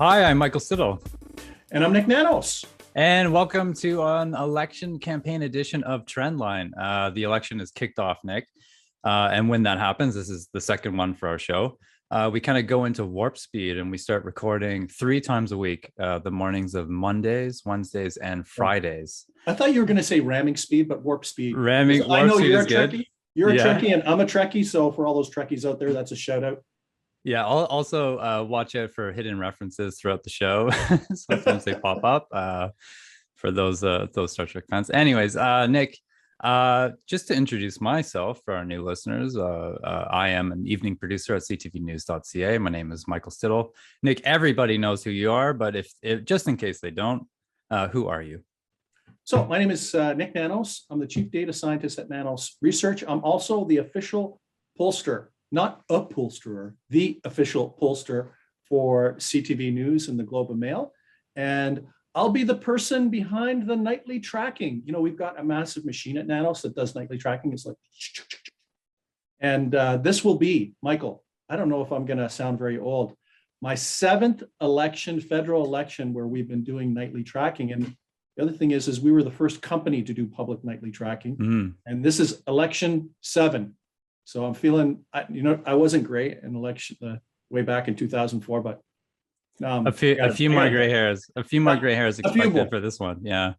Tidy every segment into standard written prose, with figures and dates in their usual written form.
Hi, I'm Michael Stittle. And I'm Nick Nanos. And welcome to an election campaign edition of Trendline. The election is kicked off, Nick. And when that happens, this is the second one for our show. We kind of go into warp speed and we start recording 3 times a week, the mornings of Mondays, Wednesdays, and Fridays. I thought you were going to say ramming speed, but warp speed. I know you're a Trekkie. You're a Trekkie and I'm a Trekkie. So for all those Trekkies out there, that's a shout out. Yeah, I'll also watch out for hidden references throughout the show. Sometimes they pop up for those Star Trek fans. Anyways, Nick, just to introduce myself for our new listeners, I am an evening producer at CTVNews.ca. My name is Michael Stittle. Nick, everybody knows who you are, but if just in case they don't, who are you? So my name is Nick Nanos. I'm the chief data scientist at Nanos Research. I'm also the official pollster. Not a pollsterer, the official pollster for CTV News and the Globe and Mail. And I'll be the person behind the nightly tracking. You know, we've got a massive machine at Nanos that does nightly tracking. It's like, and this will be, Michael, I don't know if I'm going to sound very old, my 7th election, federal election, where we've been doing nightly tracking. And the other thing is we were the first company to do public nightly tracking. And this is election 7. So I'm feeling, I wasn't great in election way back in 2004, but a few more gray hairs expected for this one. Yeah.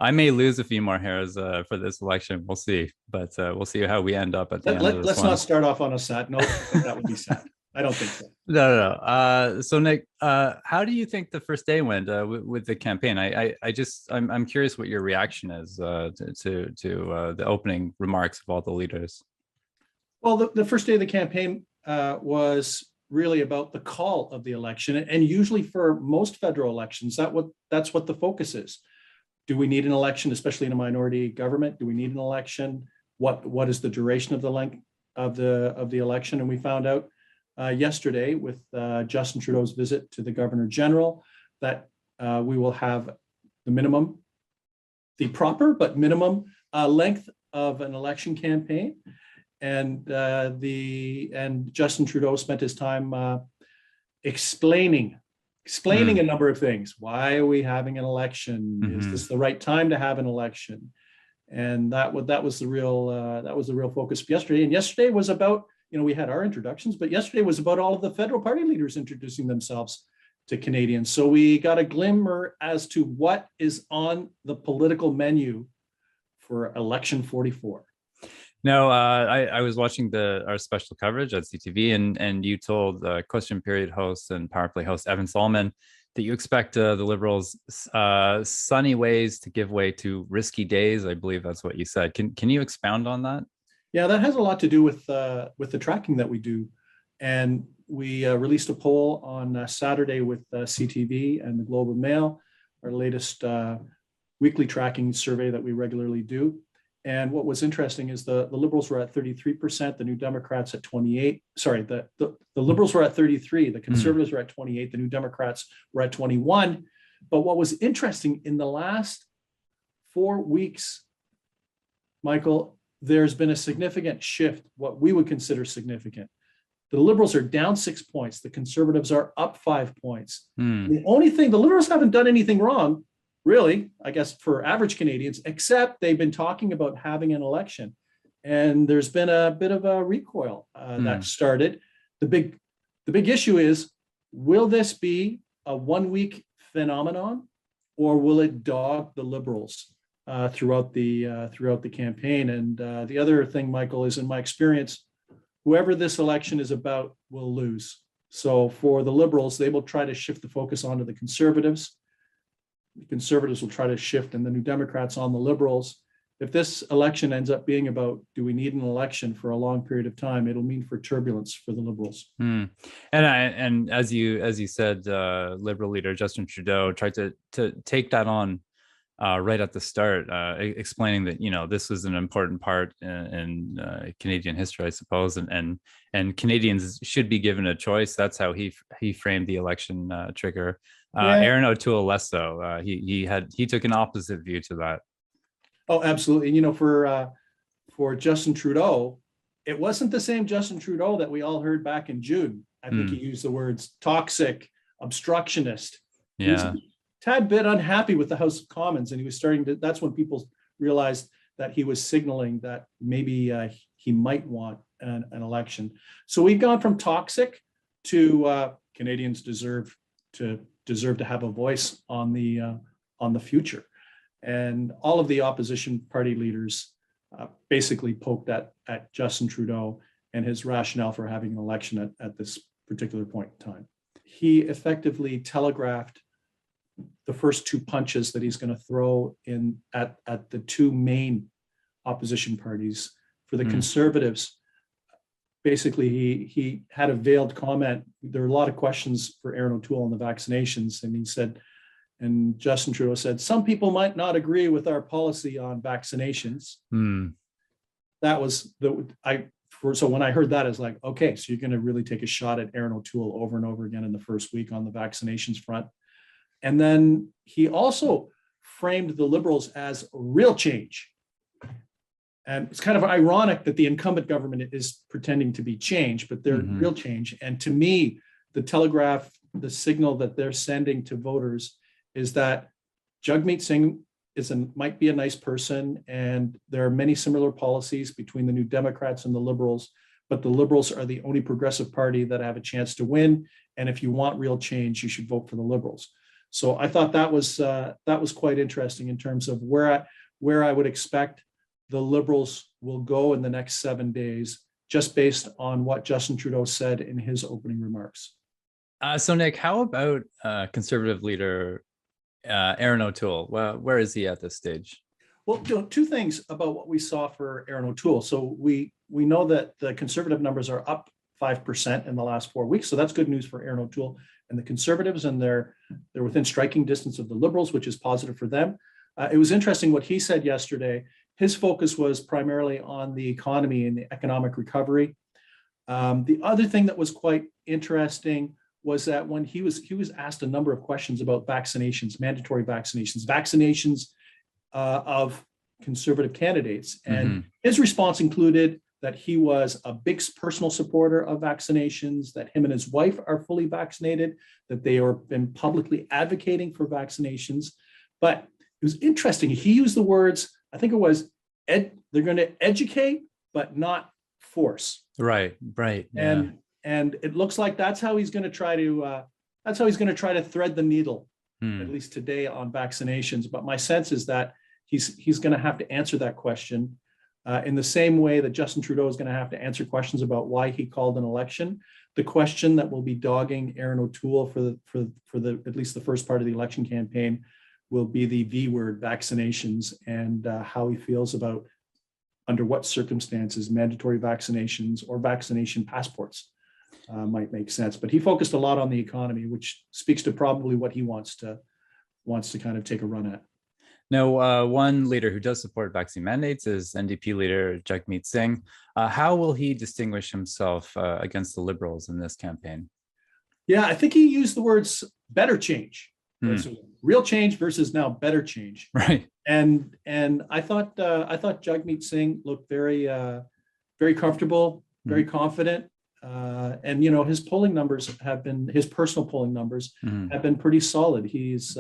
I may lose a few more hairs for this election. We'll see, but we'll see how we end up at the end of this Let's one. not start off on a sad note. That would be sad. I don't think so. No. So Nick, how do you think the first day went with the campaign? I'm curious what your reaction is to the opening remarks of all the leaders. Well, the first day of the campaign was really about the call of the election. And usually for most federal elections, that's what the focus is. Do we need an election, especially in a minority government? Do we need an election? What is the duration of the length of the election? And we found out yesterday with Justin Trudeau's visit to the Governor General that we will have the proper but minimum length of an election campaign. And Justin Trudeau spent his time explaining a number of things. Why are we having an election? Is this the right time to have an election? And that was the real focus of yesterday. And yesterday was about, we had our introductions, but yesterday was about all of the federal party leaders introducing themselves to Canadians. So we got a glimmer as to what is on the political menu for election 44. No, I was watching our special coverage at CTV, and you told question period host and power play host Evan Solomon that you expect the Liberals' sunny ways to give way to risky days. I believe that's what you said. Can you expound on that? Yeah, that has a lot to do with the tracking that we do, and we released a poll on Saturday with CTV and the Globe and Mail, our latest weekly tracking survey that we regularly do. And what was interesting is the Liberals were at 33%, the New Democrats at 28. Sorry, the Liberals were at 33, the Conservatives were at 28, the New Democrats were at 21. But what was interesting in the last 4 weeks, Michael, there's been a significant shift, what we would consider significant. The Liberals are down 6 points. The Conservatives are up 5 points. The only thing, the Liberals haven't done anything wrong, really, I guess, for average Canadians, except they've been talking about having an election. And there's been a bit of a recoil that started. The big issue is, will this be a 1-week phenomenon, or will it dog the Liberals throughout the campaign? And the other thing, Michael, is in my experience, whoever this election is about will lose. So for the Liberals, they will try to shift the focus onto the Conservatives. The Conservatives will try to shift, and the New Democrats on the Liberals. If this election ends up being about, do we need an election for a long period of time, it'll mean for turbulence for the Liberals. And as you said, Liberal leader Justin Trudeau tried to take that on right at the start, explaining that this was an important part in Canadian history, I suppose, and Canadians should be given a choice. That's how he framed the election trigger. Aaron O'Toole less so. He took an opposite view to that. Oh, absolutely. For Justin Trudeau, it wasn't the same Justin Trudeau that we all heard back in June. I think he used the words toxic, obstructionist. He was Yeah. a tad bit unhappy with the House of Commons, and he was starting to, that's when people realized that he was signaling that maybe he might want an election. So we've gone from toxic to Canadians deserve to have a voice on the future. And all of the opposition party leaders basically poked at Justin Trudeau and his rationale for having an election at this particular point in time. He effectively telegraphed the first two punches that he's going to throw in at the two main opposition parties. For the Conservatives, basically he had a veiled comment. There were a lot of questions for Aaron O'Toole on the vaccinations, and he said, and Justin Trudeau said, some people might not agree with our policy on vaccinations. That was so when I heard that, I was like, okay, so you're going to really take a shot at Aaron O'Toole over and over again in the first week on the vaccinations front. And then he also framed the Liberals as real change. And it's kind of ironic that the incumbent government is pretending to be change, but they're real change. And to me, the telegraph, the signal that they're sending to voters is that Jagmeet Singh might be a nice person, and there are many similar policies between the New Democrats and the Liberals, but the Liberals are the only progressive party that have a chance to win. And if you want real change, you should vote for the Liberals. So I thought that was quite interesting in terms of where I would expect the Liberals will go in the next 7 days, just based on what Justin Trudeau said in his opening remarks. So Nick, how about Conservative leader Aaron O'Toole? Well, where is he at this stage? Well, two things about what we saw for Aaron O'Toole. So we know that the Conservative numbers are up 5% in the last 4 weeks. So that's good news for Aaron O'Toole and the Conservatives, and they're within striking distance of the Liberals, which is positive for them. It was interesting what he said yesterday. His focus was primarily on the economy and the economic recovery. The other thing that was quite interesting was that when he was asked a number of questions about vaccinations, mandatory vaccinations of Conservative candidates, and his response included that he was a big personal supporter of vaccinations, that him and his wife are fully vaccinated, that they have been publicly advocating for vaccinations. But it was interesting. He used the words, I think it was, they're going to educate, but not force. Right. Yeah. And it looks like that's how he's going to try to thread the needle, at least today, on vaccinations. But my sense is that he's going to have to answer that question in the same way that Justin Trudeau is going to have to answer questions about why he called an election. The question that will be dogging Aaron O'Toole for the at least the first part of the election campaign will be the V word, vaccinations, and how he feels about under what circumstances mandatory vaccinations or vaccination passports might make sense. But he focused a lot on the economy, which speaks to probably what he wants to kind of take a run at. Now, one leader who does support vaccine mandates is NDP leader Jagmeet Singh. How will he distinguish himself against the Liberals in this campaign? Yeah, I think he used the words better change. So real change versus now better change. Right. And I thought Jagmeet Singh looked very comfortable, very confident. And his polling numbers his personal polling numbers have been pretty solid. He's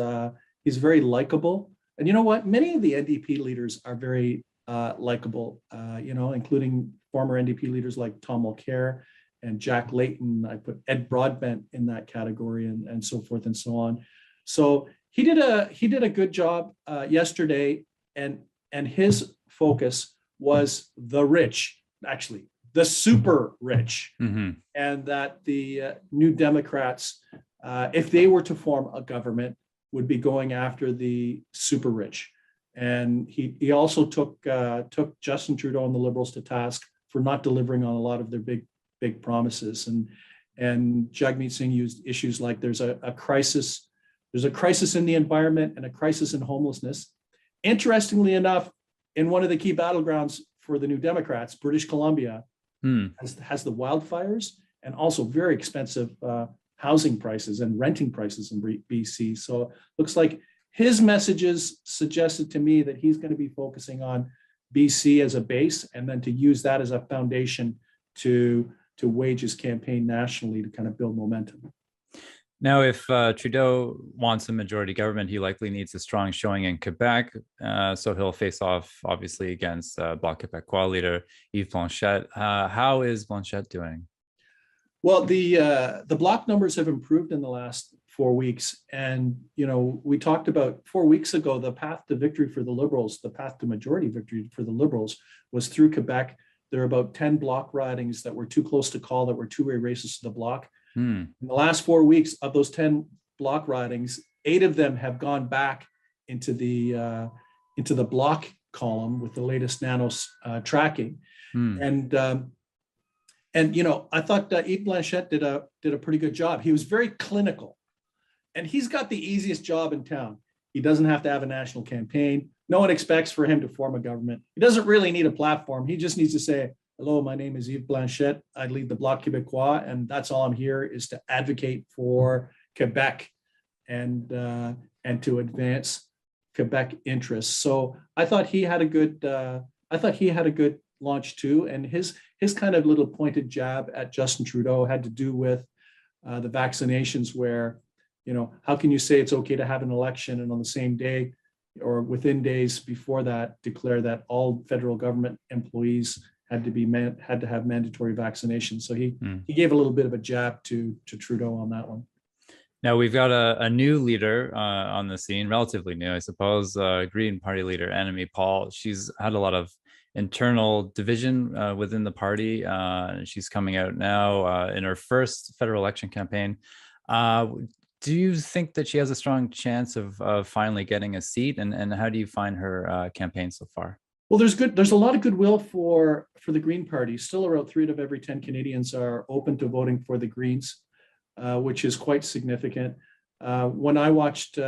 very likable. And you know what? Many of the NDP leaders are very likable, including former NDP leaders like Tom Mulcair and Jack Layton. I put Ed Broadbent in that category, and so forth and so on. So he did a good job yesterday, and his focus was the rich, actually the super rich, and that the New Democrats, if they were to form a government, would be going after the super rich. And he also took Justin Trudeau and the Liberals to task for not delivering on a lot of their big promises. And Jagmeet Singh used issues like there's a crisis in the environment and a crisis in homelessness. Interestingly enough, in one of the key battlegrounds for the New Democrats, British Columbia, has the wildfires and also very expensive housing prices and renting prices in BC. So looks like his messages suggested to me that he's going to be focusing on BC as a base, and then to use that as a foundation to wage his campaign nationally to kind of build momentum. Now, if Trudeau wants a majority government, he likely needs a strong showing in Quebec. So he'll face off, obviously, against Bloc Québécois leader Yves Blanchet. How is Blanchet doing? Well, the block numbers have improved in the last 4 weeks, and we talked about 4 weeks ago the path to victory for the Liberals, the path to majority victory for the Liberals was through Quebec. There are about 10 block ridings that were too close to call, that were two-way races to the block. In the last 4 weeks, of those 10 block ridings, 8 of them have gone back into the block column with the latest Nanos tracking. And I thought Yves Blanchet did a pretty good job. He was very clinical, and he's got the easiest job in town. He doesn't have to have a national campaign. No one expects for him to form a government. He doesn't really need a platform. He just needs to say, hello, my name is Yves Blanchet. I lead the Bloc Québécois, and that's all I'm here is to advocate for Quebec and to advance Quebec interests. So I thought he had a good launch too, and his kind of little pointed jab at Justin Trudeau had to do with the vaccinations, where how can you say it's okay to have an election and on the same day or within days before that declare that all federal government employees had to have mandatory vaccination. So he gave a little bit of a jab to Trudeau on that one. Now we've got a new leader on the scene, relatively new, I suppose, Green Party leader Annamie Paul. She's had a lot of internal division within the party. She's coming out now in her first federal election campaign. Do you think that she has a strong chance of finally getting a seat? And how do you find her campaign so far? Well, there's a lot of goodwill for the Green Party. Still, around 3 out of every 10 Canadians are open to voting for the Greens, which is quite significant. When I watched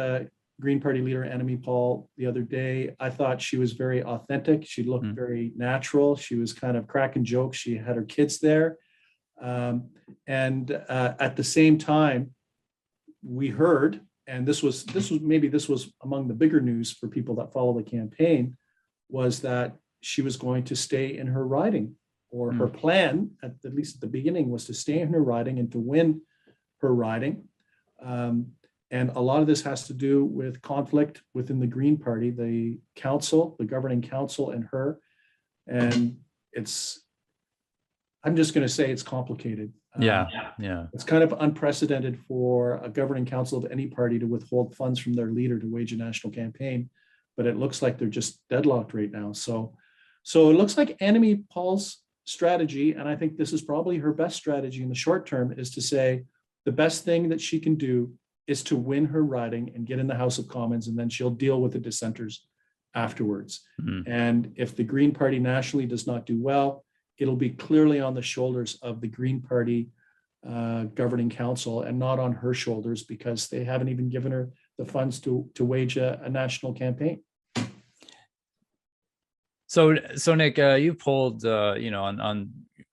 Green Party leader Annamie Paul the other day, I thought she was very authentic. She looked very natural. She was kind of cracking jokes. She had her kids there. And at the same time, we heard, and this was among the bigger news for people that follow the campaign, was that she was going to stay in her riding, or her plan, at least at the beginning, was to stay in her riding and to win her riding. And a lot of this has to do with conflict within the Green Party, the council, the governing council, and her. And I'm just going to say it's complicated. Yeah. It's kind of unprecedented for a governing council of any party to withhold funds from their leader to wage a national campaign, but it looks like they're just deadlocked right now. So it looks like Annamie Paul's strategy, and I think this is probably her best strategy in the short term, is to say the best thing that she can do is to win her riding and get in the House of Commons, and then she'll deal with the dissenters afterwards. And if the Green Party nationally does not do well, it'll be clearly on the shoulders of the Green Party governing council and not on her shoulders, because they haven't even given her the funds to wage a national campaign. So Nick, you polled, on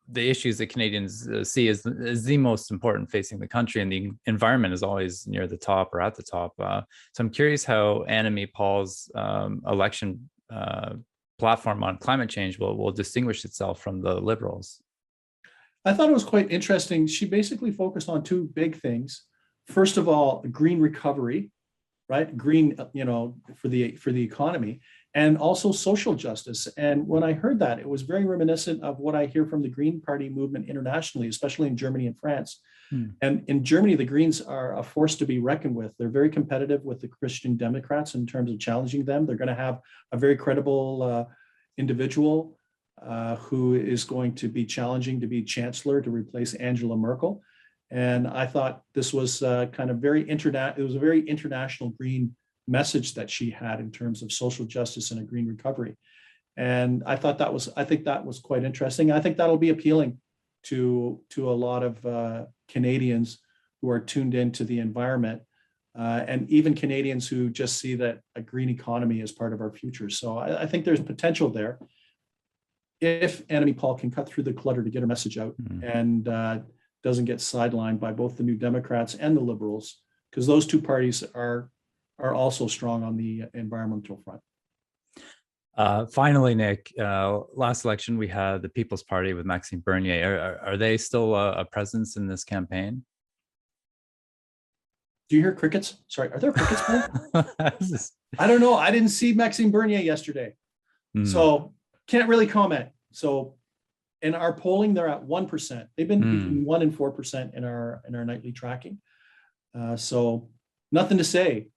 the issues that Canadians see as the most important facing the country, and the environment is always near the top or at the top. So I'm curious how Annamie Paul's election platform on climate change will distinguish itself from the Liberals. I thought it was quite interesting. She basically focused on 2 big things. First of all, green recovery, right? Green, for the economy, and also social justice. And when I heard that, it was very reminiscent of what I hear from the Green Party movement internationally, especially in Germany and France. And in Germany, the Greens are a force to be reckoned with. They're very competitive with the Christian Democrats in terms of challenging them. They're going to have a very credible individual who is going to be challenging to be chancellor to replace Angela Merkel. And I thought this was kind of it was a very international Green message that she had in terms of social justice and a green recovery. And I think that was quite interesting. I think that'll be appealing to a lot of Canadians who are tuned into the environment, and even Canadians who just see that a green economy is part of our future. So I think there's potential there if Annamie Paul can cut through the clutter to get her message out and doesn't get sidelined by both the New Democrats and the Liberals, because those 2 parties are also strong on the environmental front. Finally, Nick, last election we had the People's Party with Maxime Bernier. Are they still a presence in this campaign? Do you hear crickets? Sorry, are there crickets playing? Just- I don't know. I didn't see Maxime Bernier yesterday, so can't really comment. So in our polling, they're at 1%. They've been between 1% and 4% in our nightly tracking. So nothing to say.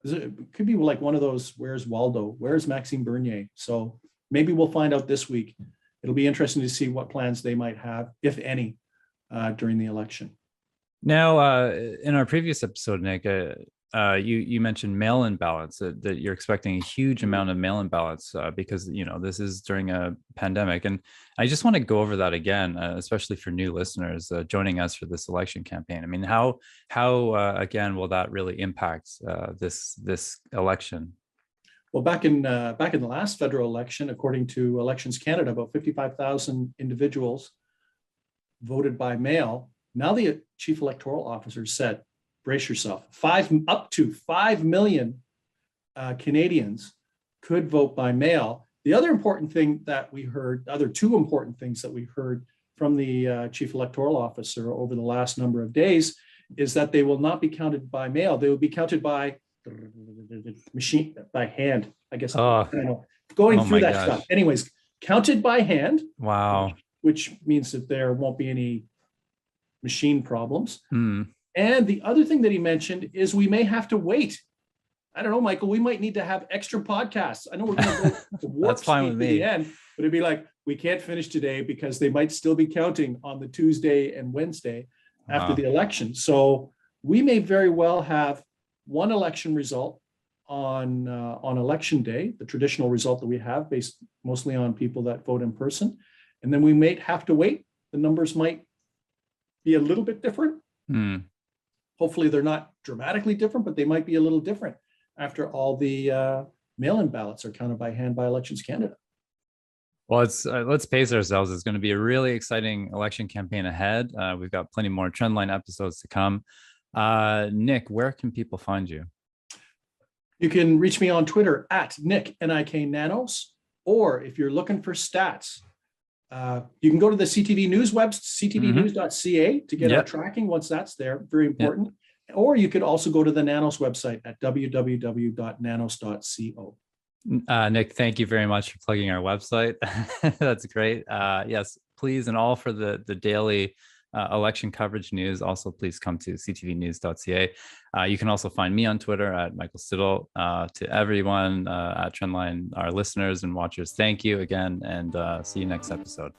It could be like one of those, where's Waldo? Where's Maxime Bernier? So maybe we'll find out this week. It'll be interesting to see what plans they might have, if any, during the election. Now, in our previous episode, Nick, you mentioned mail-in ballots, that you're expecting a huge amount of mail-in ballots because this is during a pandemic, and I just want to go over that again, especially for new listeners joining us for this election campaign. I mean, how again will that really impact this election? Well, back in the last federal election, according to Elections Canada, about 55,000 individuals voted by mail. Now the chief electoral officer said, brace yourself, up to 5 million Canadians could vote by mail. The other important thing that we heard, other two important things that we heard from the chief electoral officer over the last number of days, is that they will not be counted by mail. They will be counted by machine, by hand, I guess. Going through that stuff. Anyways, counted by hand. Wow. Which means that there won't be any machine problems. And the other thing that he mentioned is we may have to wait. I don't know, Michael, we might need to have extra podcasts. I know we're going to go to warp speed to the end, but it'd be like, we can't finish today because they might still be counting on the Tuesday and Wednesday after the election. So we may very well have one election result on election day, the traditional result that we have based mostly on people that vote in person. And then we may have to wait. The numbers might be a little bit different. Hopefully they're not dramatically different, but they might be a little different after all the mail-in ballots are counted by hand by Elections Canada. Well, let's pace ourselves. It's going to be a really exciting election campaign ahead. We've got plenty more Trendline episodes to come. Nick, where can people find you? You can reach me on Twitter at Nick, N-I-K Nanos, or if you're looking for stats, you can go to the CTV News website, CTVNews.ca, to get our tracking once that's there. Very important. Or you could also go to the Nanos website at www.nanos.co. Nick, thank you very much for plugging our website. That's great. Yes, please, and all for the daily election coverage news. Also, please come to CTVNews.ca. You can also find me on Twitter at Michael Stittle. To everyone at Trendline, our listeners and watchers, thank you again, and see you next episode.